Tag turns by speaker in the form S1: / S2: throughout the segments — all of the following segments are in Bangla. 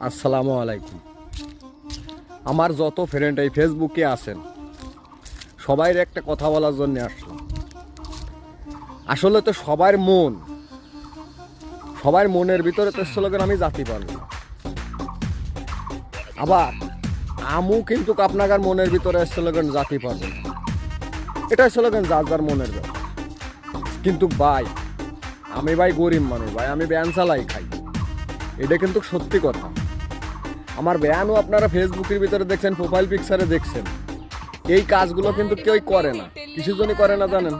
S1: আসসালামু আলাইকুম। আমার যত ফ্রেন্ড এই ফেসবুকে আছেন সবাইর একটা কথা বলার জন্য আসলাম। আসলে তো সবার মনের ভিতরে তো স্লোগান আমি জাতি পারব না। আবার আমু কিন্তু আপনার মনের ভিতরে স্লোগান জাতি পারব না। এটা স্লোগান যার যার মনের ব্যাপার। কিন্তু ভাই আমি গরিব মানুষ, আমি ব্যান চালাই খাই, এটা কিন্তু সত্যি কথা। আমার ব্যানও আপনারা ফেসবুকের ভিতরে দেখছেন, প্রোফাইল পিকচারে দেখছেন। এই কাজগুলো কিন্তু কেউই করে না। কিসের জন্য করে না জানেন?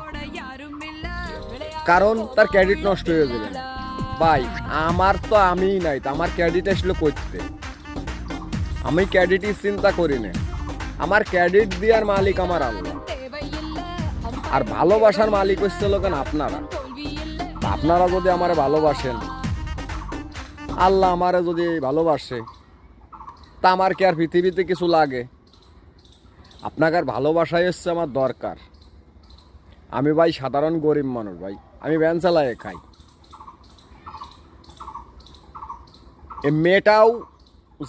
S1: কারণ তার ক্রেডিট নষ্ট হয়ে যাবে। ভাই আমার তো আমিই নাই, তো আমার ক্রেডিট আসলে করতে আমি ক্রেডিটই চিন্তা করি না। আমার ক্রেডিট দেওয়ার মালিক আমার আল্লাহ, আর ভালোবাসার মালিক হচ্ছে লোকেন আপনারা। আপনারা যদি আমার ভালোবাসেন, আল্লাহ আমারে যদি ভালোবাসে, তা আমার কি আর পৃথিবীতে কিছু লাগে? আপনাকে আর ভালোবাসাই হচ্ছে আমার দরকার। আমি সাধারণ গরিব মানুষ, আমি ভ্যান চালায় খাই। এই মেয়েটাও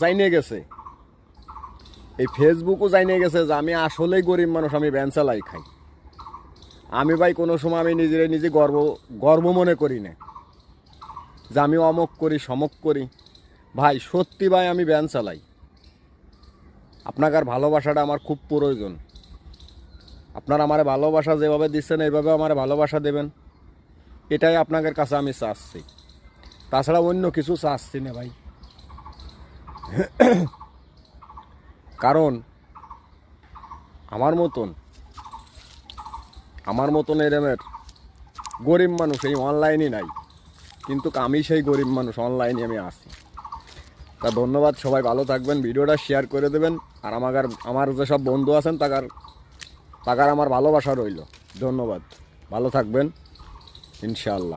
S1: জানিয়ে গেছে, এই ফেসবুকও জানিয়ে গেছে যে আমি আসলেই গরিব মানুষ, আমি ভ্যান চালাই খাই। আমি কোনো সময় আমি নিজে গর্ব মনে করি না যে আমি অমক করি সমক করি। সত্যি আমি ভ্যান চালাই। আপনার ভালোবাসাটা আমার খুব প্রয়োজন। আপনারা আমার ভালোবাসা যেভাবে দিচ্ছেন এইভাবে আমার ভালোবাসা দেবেন, এটাই আপনাদের কাছে আমি চাচ্ছি। তাছাড়া অন্য কিছু চাচ্ছি না ভাই। কারণ আমার মতন এরমের গরিব মানুষ এই অনলাইনে নাই, কিন্তু আমি সেই গরিব মানুষ, অনলাইনে আমি আছি। তা ধন্যবাদ, সবাই ভালো থাকবেন, ভিডিওটা শেয়ার করে দেবেন। আর আমার যেসব বন্ধু আছেন তাকার আমার ভালোবাসা রইল। ধন্যবাদ, ভালো থাকবেন ইনশাআল্লাহ।